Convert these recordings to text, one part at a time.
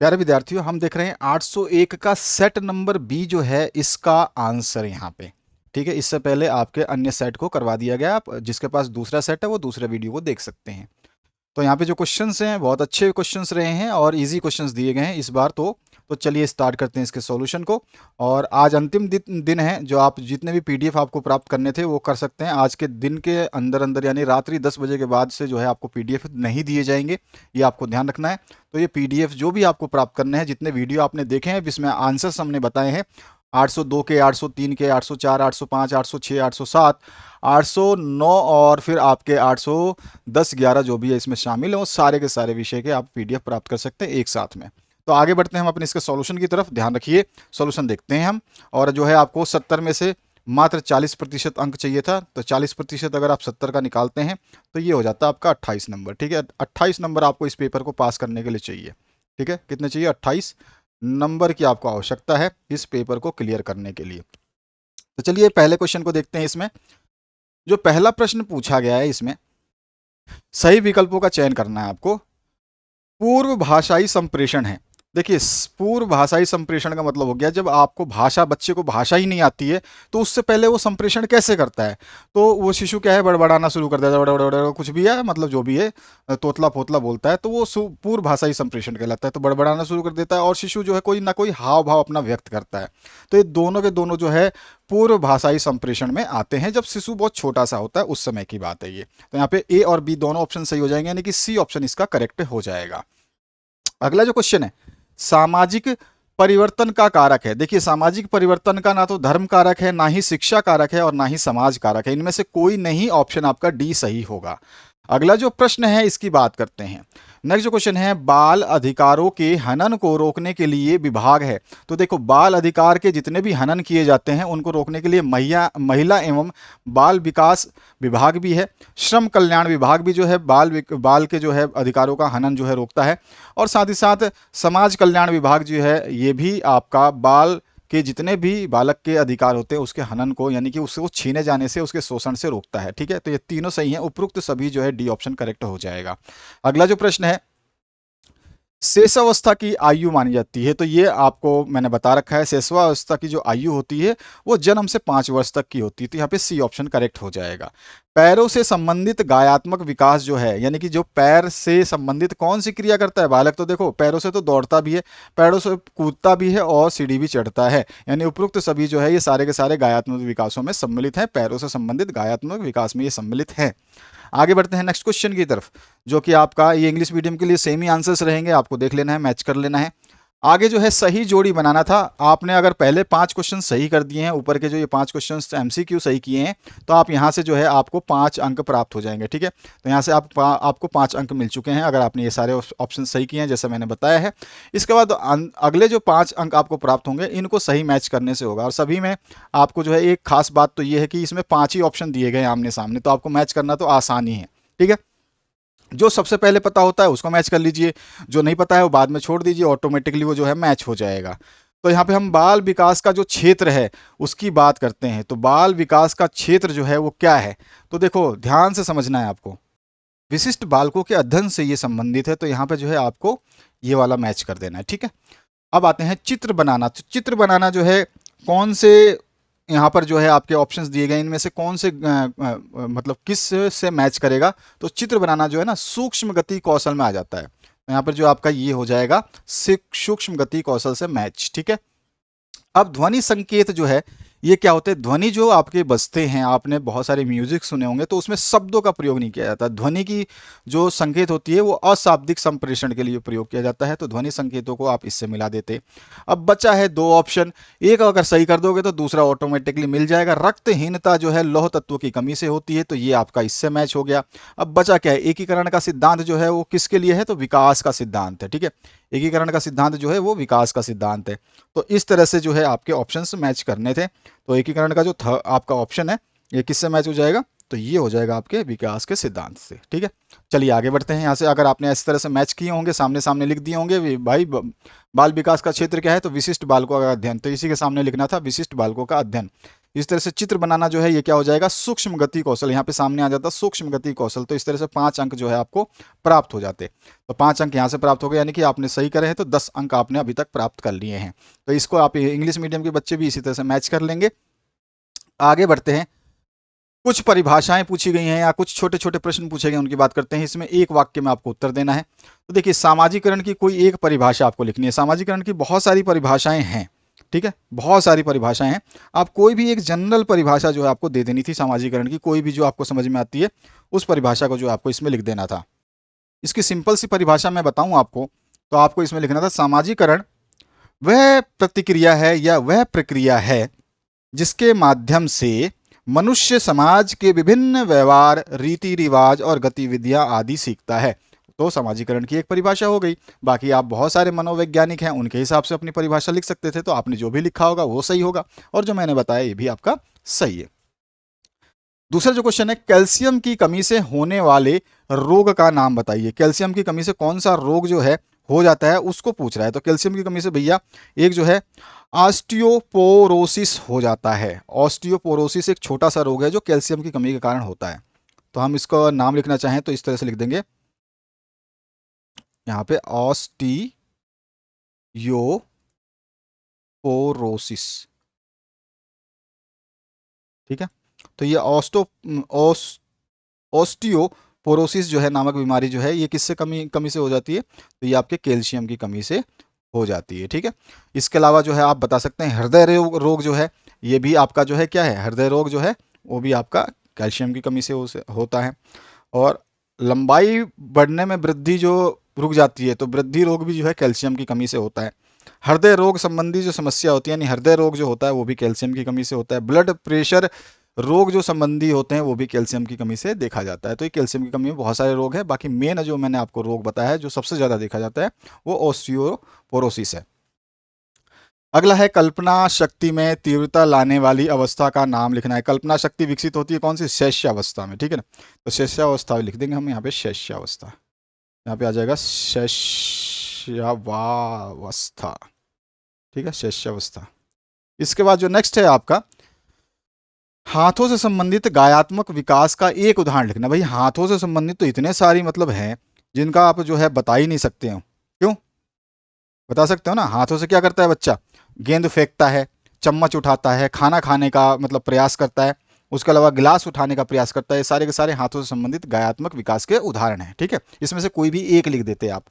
प्यारे विद्यार्थियों, हम देख रहे हैं 801 का सेट नंबर बी जो है इसका आंसर यहाँ पे। ठीक है, इससे पहले आपके अन्य सेट को करवा दिया गया। आप जिसके पास दूसरा सेट है वो दूसरे वीडियो को देख सकते हैं। तो यहाँ पे जो क्वेश्चंस हैं बहुत अच्छे क्वेश्चंस रहे हैं और इजी क्वेश्चंस दिए गए हैं इस बार तो चलिए स्टार्ट करते हैं इसके सॉल्यूशन को। और आज अंतिम दिन है, जो आप जितने भी पीडीएफ आपको प्राप्त करने थे वो कर सकते हैं आज के दिन के अंदर अंदर, यानी रात्रि 10 बजे के बाद से जो है आपको पीडीएफ नहीं दिए जाएंगे, ये आपको ध्यान रखना है। तो ये पीडीएफ जो भी आपको प्राप्त करने हैं, जितने वीडियो आपने देखे हैं जिसमें आंसर्स हमने बताए हैं 802 के, 803 के, 804, 805, 806, 807, 809 और फिर आपके 810, 11 जो भी है इसमें शामिल है, वो सारे के सारे विषय के आप पीडीएफ प्राप्त कर सकते हैं एक साथ में। तो आगे बढ़ते हैं हम अपने इसके सॉल्यूशन की तरफ। ध्यान रखिए, सॉल्यूशन देखते हैं हम। और जो है आपको 70 में से मात्र 40% अंक चाहिए था, तो 40% अगर आप 70 का निकालते हैं तो ये हो जाता है आपका 28 नंबर। ठीक है, 28 नंबर आपको इस पेपर को पास करने के लिए चाहिए। ठीक है, कितने चाहिए? 28 नंबर की आपको आवश्यकता है इस पेपर को क्लियर करने के लिए। तो चलिए पहले क्वेश्चन को देखते हैं। इसमें जो पहला प्रश्न पूछा गया है, इसमें सही विकल्पों का चयन करना है आपको। पूर्व भाषाई संप्रेषण है। देखिए, पूर्व भाषाई संप्रेषण का मतलब हो गया जब आपको भाषा, बच्चे को भाषा ही नहीं आती है तो उससे पहले वो संप्रेषण कैसे करता है। तो वो शिशु क्या है, बड़बड़ाना शुरू कर देता है, बड़बड़ कुछ भी है, मतलब जो भी है, तोतला फोतला बोलता है, तो वो पूर्व भाषाई संप्रेषण कहलाता है। तो बड़बड़ाना शुरू कर देता है और शिशु जो है कोई ना कोई हाव भाव अपना व्यक्त करता है। तो ये दोनों के दोनों जो है पूर्व भाषाई संप्रेषण में आते हैं, जब शिशु बहुत छोटा सा होता है उस समय की बात है ये। तो यहाँ पे ए और बी दोनों ऑप्शन सही हो जाएंगे, यानी कि सी ऑप्शन इसका करेक्ट हो जाएगा। अगला जो क्वेश्चन है, सामाजिक परिवर्तन का कारक है। देखिए, सामाजिक परिवर्तन का ना तो धर्म कारक है, ना ही शिक्षा कारक है और ना ही समाज कारक है। इनमें से कोई नहीं ऑप्शन आपका डी सही होगा। अगला जो प्रश्न है इसकी बात करते हैं। नेक्स्ट जो क्वेश्चन है, बाल अधिकारों के हनन को रोकने के लिए विभाग है। तो देखो, बाल अधिकार के जितने भी हनन किए जाते हैं उनको रोकने के लिए महिला एवं बाल विकास विभाग भी है। श्रम कल्याण विभाग भी जो है बाल के जो है अधिकारों का हनन जो है रोकता है। और साथ ही साथ समाज कल्याण विभाग जो है ये भी आपका बाल के जितने भी बालक के अधिकार होते हैं उसके हनन को, यानी कि उसको छीने जाने से, उसके शोषण से रोकता है। ठीक है, तो ये तीनों सही हैं, उपरोक्त सभी जो है डी ऑप्शन करेक्ट हो जाएगा। अगला जो प्रश्न है, शेषावस्था की आयु मानी जाती है। तो ये आपको मैंने बता रखा है, शेषावस्था की जो आयु होती है वो जन्म से 5 वर्ष तक की होती है। तो यहाँ पे सी ऑप्शन करेक्ट हो जाएगा। पैरों से संबंधित गायात्मक विकास जो है, यानी कि जो पैर से संबंधित कौन सी क्रिया करता है बालक, तो देखो पैरों से तो दौड़ता भी है, पैरों से कूदता भी है और सीढ़ी भी चढ़ता है। यानी उपरोक्त सभी जो है ये सारे के सारे गायात्मक विकासों में सम्मिलित हैं, पैरों से संबंधित गायात्मक विकास में ये सम्मिलित हैं। आगे बढ़ते हैं नेक्स्ट क्वेश्चन की तरफ, जो कि आपका ये इंग्लिश मीडियम के लिए सेम ही आंसर्स रहेंगे, आपको देख लेना है, मैच कर लेना है। आगे जो है सही जोड़ी बनाना था। आपने अगर पहले 5 क्वेश्चन सही कर दिए हैं, ऊपर के जो ये 5 क्वेश्चन एमसीक्यू सही किए हैं, तो आप यहाँ से जो है आपको 5 अंक प्राप्त हो जाएंगे। ठीक है, तो यहाँ से आपको 5 अंक मिल चुके हैं अगर आपने ये सारे ऑप्शन सही किए हैं जैसे मैंने बताया है। इसके बाद अगले जो 5 अंक आपको प्राप्त होंगे इनको सही मैच करने से होगा। और सभी में आपको जो है एक खास बात तो ये है कि इसमें 5 ही ऑप्शन दिए गए आमने सामने, तो आपको मैच करना तो आसान ही है। ठीक है, जो सबसे पहले पता होता है उसको मैच कर लीजिए, जो नहीं पता है वो बाद में छोड़ दीजिए, ऑटोमेटिकली वो जो है मैच हो जाएगा। तो यहाँ पे हम बाल विकास का जो क्षेत्र है उसकी बात करते हैं। तो बाल विकास का क्षेत्र जो है वो क्या है, तो देखो ध्यान से समझना है आपको। विशिष्ट बालकों के अध्ययन से ये संबंधित है, तो यहाँ पे जो है आपको ये वाला मैच कर देना है। ठीक है, अब आते हैं चित्र बनाना। तो चित्र बनाना जो है कौन से, यहाँ पर जो है आपके ऑप्शंस दिए गए इनमें से कौन से मतलब किस से मैच करेगा। तो चित्र बनाना जो है ना सूक्ष्म गति कौशल में आ जाता है। तो यहाँ पर जो आपका ये हो जाएगा सूक्ष्म गति कौशल से मैच। ठीक है, अब ध्वनि संकेत जो है ये क्या होते हैं, ध्वनि जो आपके बजते हैं, आपने बहुत सारे म्यूजिक सुने होंगे तो उसमें शब्दों का प्रयोग नहीं किया जाता। ध्वनि की जो संकेत होती है वो अशाब्दिक संप्रेषण के लिए प्रयोग किया जाता है, तो ध्वनि संकेतों को आप इससे मिला देते। अब बचा है 2 ऑप्शन, एक अगर सही कर दोगे तो दूसरा ऑटोमेटिकली मिल जाएगा। रक्तहीनता जो है लौह तत्व की कमी से होती है, तो ये आपका इससे मैच हो गया। अब बचा क्या है, एकीकरण का सिद्धांत जो है वो किसके लिए है, तो विकास का सिद्धांत है। ठीक है, एकीकरण का सिद्धांत जो है वो विकास का सिद्धांत है। तो इस तरह से जो है आपके ऑप्शंस मैच करने थे। तो एकीकरण का जो आपका ऑप्शन है ये किससे मैच हो जाएगा, तो ये हो जाएगा आपके विकास के सिद्धांत से। ठीक है, चलिए आगे बढ़ते हैं। यहाँ से अगर आपने इस तरह से मैच किए होंगे, सामने सामने लिख दिए होंगे भाई बाल विकास का क्षेत्र क्या है, तो विशिष्ट बालकों का अध्ययन, तो इसी के सामने लिखना था विशिष्ट बालकों का अध्ययन। इस तरह से चित्र बनाना जो है ये क्या हो जाएगा, सूक्ष्म गति कौशल, यहाँ पे सामने आ जाता सूक्ष्म गति कौशल। तो इस तरह से 5 अंक जो है आपको प्राप्त हो जाते। तो 5 अंक यहाँ से प्राप्त हो गए, यानी कि आपने सही करे हैं तो 10 अंक आपने अभी तक प्राप्त कर लिए हैं। तो इसको आप इंग्लिश मीडियम के बच्चे भी इसी तरह से मैच कर लेंगे। आगे बढ़ते हैं, कुछ परिभाषाएं पूछी गई हैं या कुछ छोटे छोटे प्रश्न पूछे गए उनकी बात करते हैं। इसमें एक वाक्य में आपको उत्तर देना है। तो देखिए, सामाजिकरण की कोई एक परिभाषा आपको लिखनी है। सामाजिकरण की बहुत सारी परिभाषाएं हैं, ठीक है, बहुत सारी परिभाषाएं हैं। आप कोई भी एक जनरल परिभाषा जो है आपको दे देनी थी सामाजिकरण की, कोई भी जो आपको समझ में आती है उस परिभाषा को जो आपको इसमें लिख देना था। इसकी सिंपल सी परिभाषा मैं बताऊं आपको, तो आपको इसमें लिखना था, सामाजिकरण वह प्रतिक्रिया है या वह प्रक्रिया है जिसके माध्यम से मनुष्य समाज के विभिन्न व्यवहार, रीति रिवाज और गतिविधियां आदि सीखता है। तो सामाजिकरण की एक परिभाषा हो गई। बाकी आप बहुत सारे मनोवैज्ञानिक हैं, उनके हिसाब से अपनी परिभाषा लिख सकते थे। तो आपने जो भी लिखा होगा वो सही होगा, और जो मैंने बताया ये भी आपका सही है। दूसरा जो क्वेश्चन है, कैल्शियम की कमी से होने वाले रोग का नाम बताइए। कैल्शियम की कमी से कौन सा रोग जो है हो जाता है उसको पूछ रहा है। तो कैल्शियम की कमी से भैया एक जो है ऑस्टियोपोरोसिस हो जाता है। ऑस्टियोपोरोसिस एक छोटा सा रोग है जो कैल्शियम की कमी के कारण होता है। तो हम इसका नाम लिखना चाहें तो इस तरह से लिख देंगे, यहाँ पे ऑस्टियोपोरोसिस, ठीक है। तो ये ऑस्टियोपोरोसिस जो है नामक बीमारी जो है ये किससे कमी से हो जाती है, तो ये आपके कैल्शियम की कमी से हो जाती है, ठीक है। इसके अलावा जो है आप बता सकते हैं हृदय रोग जो है ये भी आपका जो है क्या है, हृदय रोग जो है वो भी आपका कैल्शियम की कमी से होता है। और लंबाई बढ़ने में वृद्धि जो रुक जाती है, तो वृद्धि रोग भी जो है कैल्शियम की कमी से होता है। हृदय रोग संबंधी जो समस्या होती है, यानी हृदय रोग जो होता है वो भी कैल्शियम की कमी से होता है। ब्लड प्रेशर रोग जो संबंधी होते हैं वो भी कैल्शियम की कमी से देखा जाता है। तो ये कैल्शियम की कमी में बहुत सारे रोग हैं। बाकी मेन जो मैंने आपको रोग बताया है जो सबसे ज़्यादा देखा जाता है वो ऑस्टियोपोरोसिस है। अगला है, कल्पना शक्ति में तीव्रता लाने वाली अवस्था का नाम लिखना है। कल्पना शक्ति विकसित होती है कौन सी, शैश्यावस्था में, ठीक है ना। तो शैश्यावस्था लिख देंगे हम यहाँ पे, शैश्यावस्था, यहाँ पे आ जाएगा शैश्यावस्था, ठीक है, शैश्यावस्था। इसके बाद जो नेक्स्ट है आपका, हाथों से संबंधित गायात्मक विकास का एक उदाहरण लिखना। भाई हाथों से संबंधित तो इतने सारी मतलब हैं जिनका आप जो है बता ही नहीं सकते हो। क्यों बता सकते हो ना, हाथों से क्या करता है बच्चा, गेंद फेंकता है, चम्मच उठाता है, खाना खाने का मतलब प्रयास करता है, उसके अलावा गिलास उठाने का प्रयास करता है। सारे के सारे हाथों से संबंधित गायात्मक विकास के उदाहरण हैं, ठीक है। इसमें से कोई भी एक लिख देते आप।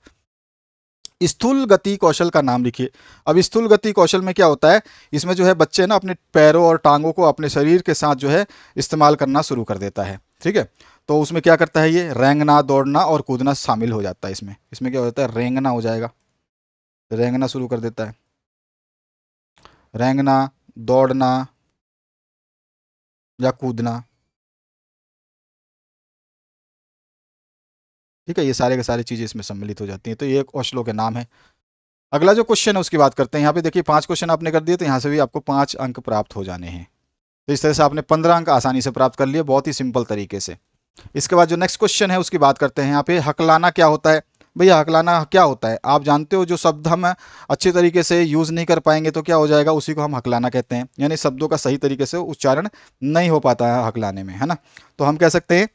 स्थूल गति कौशल का नाम लिखिए। अब स्थूल गति कौशल में क्या होता है, इसमें जो है बच्चे ना अपने पैरों और टांगों को अपने शरीर के साथ जो है इस्तेमाल करना शुरू कर देता है, ठीक है। तो उसमें क्या करता है, ये रेंगना, दौड़ना और कूदना शामिल हो जाता है। इसमें क्या हो जाता है, रेंगना हो जाएगा, रेंगना शुरू कर देता है, रेंगना, दौड़ना या कूदना, ठीक है। ये सारे के सारी चीज़ें इसमें सम्मिलित हो जाती हैं। तो ये कौशलों के नाम है। अगला जो क्वेश्चन है उसकी बात करते हैं। यहाँ पे देखिए 5 क्वेश्चन आपने कर दिए, तो यहाँ से भी आपको 5 अंक प्राप्त हो जाने हैं। तो इस तरह से आपने 15 अंक आसानी से प्राप्त कर लिए, बहुत ही सिंपल तरीके से। इसके बाद जो नेक्स्ट क्वेश्चन है उसकी बात करते हैं। यहाँ पे हकलाना क्या होता है। भैया हकलाना क्या होता है आप जानते हो, जो शब्द हम अच्छे तरीके से यूज़ नहीं कर पाएंगे तो क्या हो जाएगा, उसी को हम हकलाना कहते हैं। यानी शब्दों का सही तरीके से उच्चारण नहीं हो पाता है हकलाने में, है ना। तो हम कह सकते हैं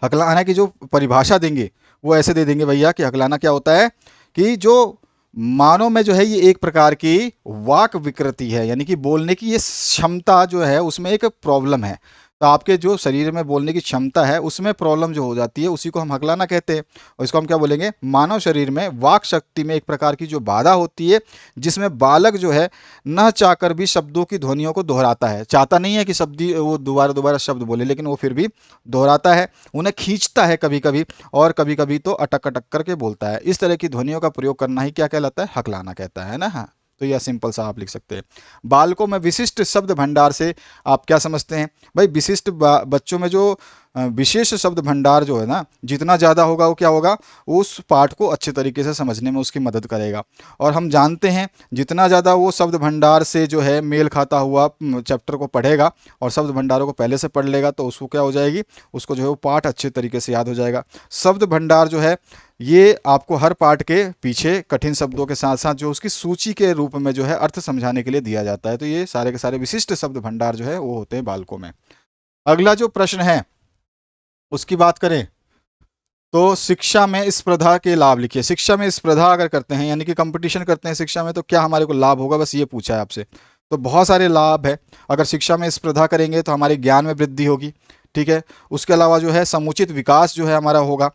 हकलाना की जो परिभाषा देंगे वो ऐसे दे देंगे भैया कि हकलाना क्या होता है कि जो मानव में जो है ये एक प्रकार की वाक विकृति है, यानी कि बोलने की ये क्षमता जो है उसमें एक प्रॉब्लम है। तो आपके जो शरीर में बोलने की क्षमता है उसमें प्रॉब्लम जो हो जाती है उसी को हम हकलाना कहते हैं। और इसको हम क्या बोलेंगे, मानव शरीर में वाक शक्ति में एक प्रकार की जो बाधा होती है, जिसमें बालक जो है न चाहकर भी शब्दों की ध्वनियों को दोहराता है। चाहता नहीं है कि शब्द वो दोबारा दोबारा शब्द बोले, लेकिन वो फिर भी दोहराता है, उन्हें खींचता है कभी कभी, और कभी कभी तो अटक अटक करके बोलता है। इस तरह की ध्वनियों का प्रयोग करना ही क्या कहलाता है, हकलाना कहता है ना। हाँ, तो यह सिंपल सा आप लिख सकते हैं। बालकों में विशिष्ट शब्द भंडार से आप क्या समझते हैं। भाई विशिष्ट बच्चों में जो विशेष शब्द भंडार जो है ना, जितना ज़्यादा होगा वो क्या होगा, उस पाठ को अच्छे तरीके से समझने में उसकी मदद करेगा। और हम जानते हैं जितना ज़्यादा वो शब्द भंडार से जो है मेल खाता हुआ चैप्टर को पढ़ेगा और शब्द भंडारों को पहले से पढ़ लेगा, तो उसको क्या हो जाएगी, उसको जो है वो पाठ अच्छे तरीके से याद हो जाएगा। शब्द भंडार जो है ये आपको हर पाठ के पीछे कठिन शब्दों के साथ साथ जो उसकी सूची के रूप में जो है अर्थ समझाने के लिए दिया जाता है। तो ये सारे के सारे विशिष्ट शब्द भंडार जो है वो होते हैं बालकों में। अगला जो प्रश्न है उसकी बात करें तो शिक्षा में स्पर्धा के लाभ लिखिए। शिक्षा में स्पर्धा अगर करते हैं यानी कि कंपटीशन करते हैं शिक्षा में, तो क्या हमारे को लाभ होगा, बस ये पूछा है आपसे। तो बहुत सारे लाभ है। अगर शिक्षा में स्पर्धा करेंगे तो हमारे ज्ञान में वृद्धि होगी, ठीक है। उसके अलावा जो है समुचित विकास जो है हमारा होगा।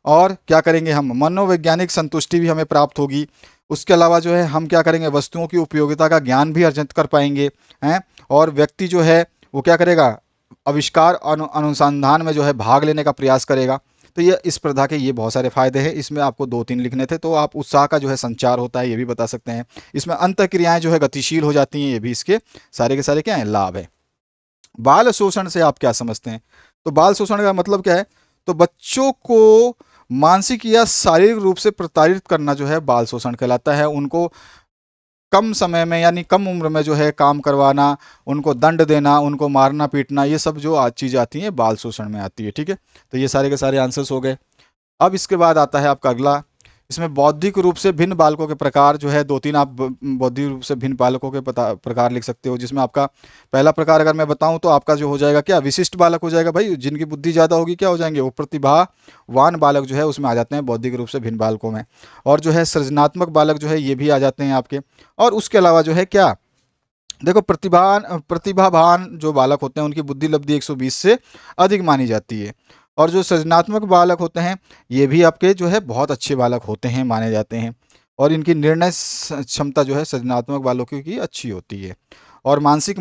और क्या करेंगे, हम मनोवैज्ञानिक संतुष्टि भी हमें प्राप्त होगी। उसके अलावा जो है हम क्या करेंगे, वस्तुओं की उपयोगिता का ज्ञान भी अर्जित कर पाएंगे हैं। और व्यक्ति जो है वो क्या करेगा, आविष्कार अनुसंधान में जो है भाग लेने का प्रयास करेगा। तो ये इस स्पर्धा के ये बहुत सारे फायदे हैं। इसमें आपको 2-3 लिखने थे। तो आप उत्साह का जो है संचार होता है ये भी बता सकते हैं। इसमें अंत क्रियाएं जो है गतिशील हो जाती हैं, ये भी इसके सारे के सारे क्या है, लाभ है। बाल शोषण से आप क्या समझते हैं? तो बाल शोषण का मतलब क्या है, तो बच्चों को मानसिक या शारीरिक रूप से प्रताड़ित करना जो है बाल शोषण कहलाता है। उनको कम समय में यानी कम उम्र में जो है काम करवाना, उनको दंड देना, उनको मारना पीटना, ये सब जो आज चीज़ आती है बाल शोषण में आती है, ठीक है। तो ये सारे के सारे आंसर्स हो गए। अब इसके बाद आता है आपका अगला, इसमें बौद्धिक रूप से भिन्न बालकों के प्रकार जो है 2-3 आप बौद्धिक रूप से भिन्न बालकों के प्रकार लिख सकते हो। जिसमें आपका पहला प्रकार अगर मैं बताऊं तो आपका जो हो जाएगा क्या, विशिष्ट बालक हो जाएगा भाई। जिनकी बुद्धि ज़्यादा होगी क्या हो जाएंगे, वो प्रतिभावान बालक जो है उसमें आ जाते हैं बौद्धिक रूप से भिन्न बालकों में। और जो है सृजनात्मक बालक जो है ये भी आ जाते हैं आपके। और उसके अलावा जो है क्या, देखो प्रतिभावान जो बालक होते हैं उनकी बुद्धि लब्धि 120 से अधिक मानी जाती है। और जो सृजनात्मक बालक होते हैं ये भी आपके जो है बहुत अच्छे बालक होते हैं, माने जाते हैं। और इनकी निर्णय क्षमता जो है सृजनात्मक बालकों की अच्छी होती है। और मानसिक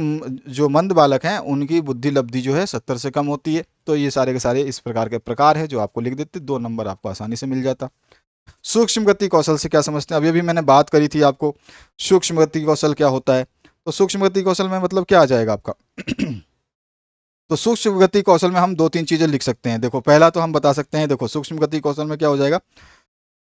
जो मंद बालक हैं उनकी बुद्धि लब्धि जो है 70 से कम होती है। तो ये सारे के सारे इस प्रकार के प्रकार है जो आपको लिख देते, 2 नंबर आपको आसानी से मिल जाता। सूक्ष्म गति कौशल से क्या समझते हैं? अभी अभी मैंने बात करी थी आपको सूक्ष्म गति कौशल क्या होता है। तो सूक्ष्म गति कौशल में मतलब क्या आ जाएगा आपका तो सूक्ष्म गति कौशल में हम 2-3 चीजें लिख सकते हैं। देखो पहला तो हम बता सकते हैं, देखो सूक्ष्म गति कौशल में क्या हो जाएगा,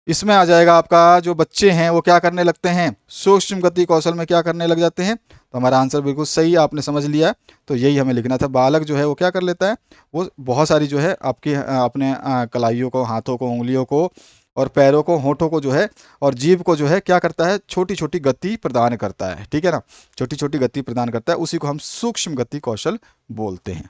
इसमें आ जाएगा आपका जो बच्चे हैं वो क्या करने लगते हैं, सूक्ष्म गति कौशल में क्या करने लग जाते हैं। तो हमारा आंसर बिल्कुल सही आपने समझ लिया। तो यही हमें लिखना था, बालक जो है वो क्या कर लेता है, वो बहुत सारी जो है आपकी अपने कलाइयों को, हाथों को, उंगलियों को और पैरों को, होठों को जो है और जीभ को जो है क्या करता है, छोटी छोटी गति प्रदान करता है, ठीक है ना। छोटी छोटी गति प्रदान करता है, उसी को हम सूक्ष्म गति कौशल बोलते हैं।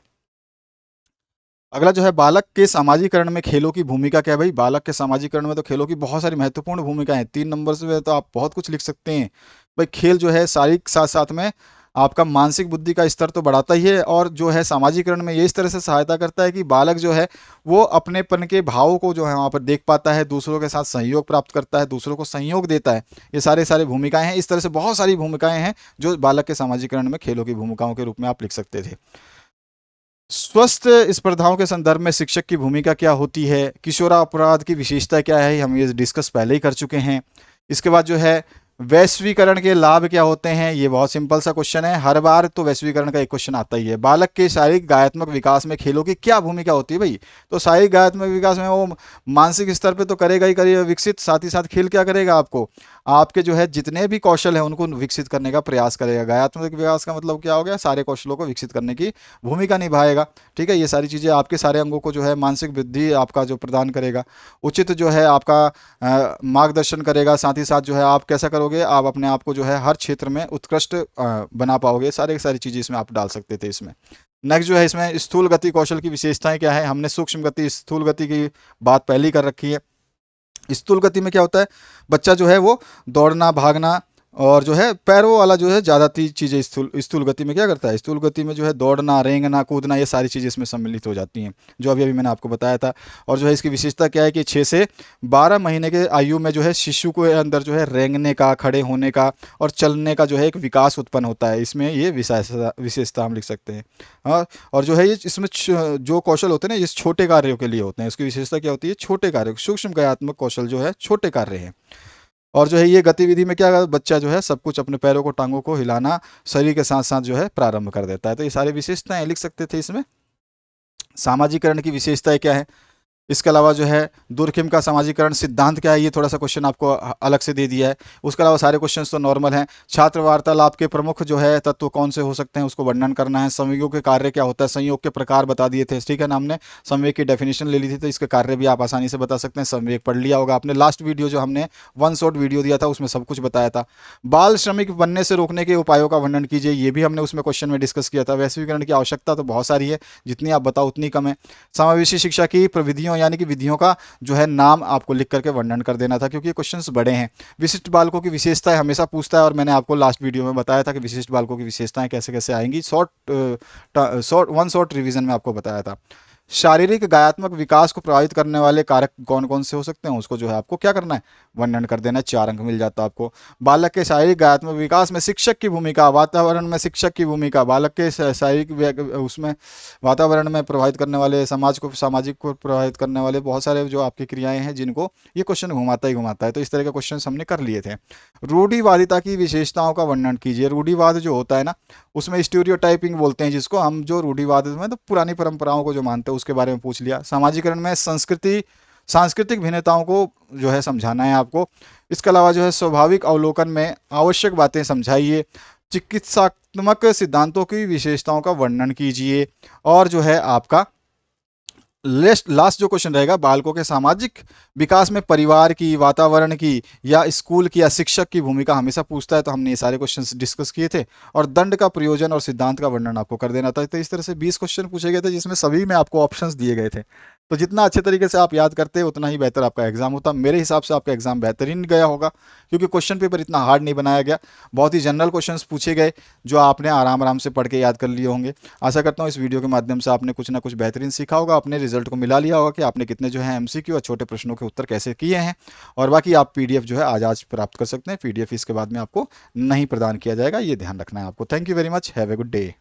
अगला जो है बालक के सामाजिकरण में खेलों की भूमिका क्या है भाई। बालक के सामाजिकरण में तो खेलों की बहुत सारी महत्वपूर्ण भूमिका है। 3 नंबर से तो आप बहुत कुछ लिख सकते हैं भाई। खेल जो है शारीरिक साथ साथ में आपका मानसिक बुद्धि का स्तर तो बढ़ाता ही है, और जो है सामाजिकरण में ये इस तरह से सहायता करता है कि बालक जो है वो अपनेपन के भावों को जो है वहाँ पर देख पाता है, दूसरों के साथ सहयोग प्राप्त करता है, दूसरों को सहयोग देता है। ये सारे सारे भूमिकाएं हैं। इस तरह से बहुत सारी भूमिकाएं हैं जो बालक के सामाजिकरण में खेलों की भूमिकाओं के रूप में आप लिख सकते थे। स्वस्थ स्पर्धाओं के संदर्भ में शिक्षक की भूमिका क्या होती है, किशोरापराध की विशेषता क्या है, हम ये डिस्कस पहले ही कर चुके हैं। इसके बाद जो है वैश्वीकरण के लाभ क्या होते हैं, ये बहुत सिंपल सा क्वेश्चन है, हर बार तो वैश्वीकरण का एक क्वेश्चन आता ही है। बालक के शारीरिक गायत्मक विकास में खेलों की क्या भूमिका होती है भाई। तो शारीरिक गायत्मक विकास में वो मानसिक स्तर पे तो करेगा ही करेगा विकसित, साथ ही साथ खेल क्या करेगा, आपको आपके जो है जितने भी कौशल है उनको विकसित करने का प्रयास करेगा। गायत्मक विकास का मतलब क्या हो गया, सारे कौशलों को विकसित करने की भूमिका निभाएगा, ठीक है। ये सारी चीज़ें आपके सारे अंगों को जो है मानसिक वृद्धि आपका जो प्रदान करेगा, उचित जो है आपका मार्गदर्शन करेगा। साथ ही साथ जो है आप कैसा करोगे, आप अपने आप को जो है हर क्षेत्र में उत्कृष्ट बना पाओगे। सारी सारी चीज़ें इसमें आप डाल सकते थे। इसमें नेक्स्ट जो है इसमें स्थूल गति कौशल की विशेषताएं क्या है। हमने सूक्ष्म गति स्थूल गति की बात पहले ही कर रखी है। स्थूल गति में क्या होता है, बच्चा जो है वो दौड़ना, भागना और जो है पैरों वाला जो है ज़्यादा चीज़ें स्थूल गति में क्या करता है, स्थूल गति में जो है दौड़ना, रेंगना, कूदना, ये सारी चीज़ें इसमें सम्मिलित हो जाती हैं, जो अभी अभी मैंने आपको बताया था। और जो है इसकी विशेषता क्या है कि 6 से 12 महीने के आयु में जो है शिशु के अंदर जो है रेंगने का, खड़े होने का और चलने का जो है एक विकास उत्पन्न होता है। इसमें ये विशेषता हम लिख सकते हैं। हाँ, और जो है ये इसमें जो कौशल होते हैं ना, ये छोटे कार्यों के लिए होते हैं। इसकी विशेषता क्या होती है, छोटे कार्य, सूक्ष्म क्रियात्मक कौशल जो है छोटे कार्य हैं। और जो है ये गतिविधि में क्या बच्चा जो है सब कुछ अपने पैरों को, टांगों को हिलाना शरीर के साथ साथ जो है प्रारंभ कर देता है। तो ये सारी विशेषताएं लिख सकते थे इसमें। सामाजिकरण की विशेषताएं क्या है, इसके अलावा जो है दुर्खिम का सामाजिकरण सिद्धांत क्या है, ये थोड़ा सा क्वेश्चन आपको अलग से दे दिया है। उसके अलावा सारे क्वेश्चंस तो नॉर्मल हैं। छात्र वार्तालाप के प्रमुख जो है तत्व कौन से हो सकते हैं, उसको वर्णन करना है। संयोग के कार्य क्या होता है, संयोग के प्रकार बता दिए थे, ठीक है ना। हमने संवेग की डेफिनेशन ले ली थी, तो इसके कार्य भी आप आसानी से बता सकते हैं। संवेग पढ़ लिया होगा आपने, लास्ट वीडियो जो हमने वन शॉट वीडियो दिया था उसमें सब कुछ बताया था। बाल श्रमिक बनने से रोकने के उपायों का वर्णन कीजिए, ये भी हमने उसमें क्वेश्चन में डिस्कस किया था। वैश्वीकरण की आवश्यकता तो बहुत सारी है, जितनी आप बताओ उतनी कम है। समावेशी शिक्षा की प्रविधियों यानी कि विधियों का जो है नाम आपको लिख करके वर्णन कर देना था, क्योंकि ये क्वेश्चंस बड़े हैं। विशिष्ट बालकों की विशेषताएं हमेशा पूछता है, और मैंने आपको लास्ट वीडियो में बताया था कि विशिष्ट बालकों की विशेषताएं कैसे कैसे आएंगी, वन शॉर्ट रिवीजन में आपको बताया था। शारीरिक गायात्मक विकास को प्रभावित करने वाले कारक कौन कौन से हो सकते हैं, उसको जो है आपको क्या करना है, वर्णन कर देना है। 4 अंक मिल जाता है आपको। बालक के शारीरिक गायात्मक विकास में शिक्षक की भूमिका, वातावरण में शिक्षक की भूमिका, बालक के शारीरिक उसमें वातावरण में प्रभावित करने वाले, समाज को सामाजिक को प्रभावित करने वाले बहुत सारे जो आपकी क्रियाएं हैं, जिनको ये क्वेश्चन घुमाता ही घुमाता है। तो इस तरह के क्वेश्चन हमने कर लिए थे। रूढ़िवादिता की विशेषताओं का वर्णन कीजिए। रूढ़िवाद जो होता है ना, उसमें स्टीरियोटाइपिंग बोलते हैं जिसको हम, जो रूढ़िवाद में तो पुरानी परंपराओं को जो मानते हैं उसके बारे में पूछ लिया। सामाजिकरण में सांस्कृतिक भिन्नताओं को जो है समझाना है आपको। इसके अलावा जो है स्वाभाविक अवलोकन में आवश्यक बातें समझाइए। चिकित्सात्मक सिद्धांतों की विशेषताओं का वर्णन कीजिए। और जो है आपका लास्ट जो क्वेश्चन रहेगा, बालकों के सामाजिक विकास में परिवार की, वातावरण की, या स्कूल की या शिक्षक की भूमिका हमेशा पूछता है, तो हमने ये सारे क्वेश्चंस डिस्कस किए थे। और दंड का प्रयोजन और सिद्धांत का वर्णन आपको कर देना था। तो इस तरह से 20 क्वेश्चन पूछे गए थे, जिसमें सभी में आपको ऑप्शंस दिए गए थे। तो जितना अच्छे तरीके से आप याद करते उतना ही बेहतर आपका एग्जाम होता। मेरे हिसाब से आपका एग्जाम बेहतरीन गया होगा, क्योंकि क्वेश्चन पेपर इतना हार्ड नहीं बनाया गया। बहुत ही जनरल क्वेश्चंस पूछे गए, जो आपने आराम आराम से पढ़ के याद कर लिए होंगे। आशा करता हूँ इस वीडियो के माध्यम से आपने कुछ ना कुछ बेहतरीन सीखा होगा, अपने रिजल्ट को मिला लिया होगा कि आपने कितने जो है एमसीक्यू और छोटे प्रश्नों के उत्तर कैसे किए हैं। और बाकी आप पीडीएफ जो है आज प्राप्त कर सकते हैं। पीडीएफ इसके बाद में आपको नहीं प्रदान किया जाएगा, ये ध्यान रखना है आपको। Thank you very much, have a good day.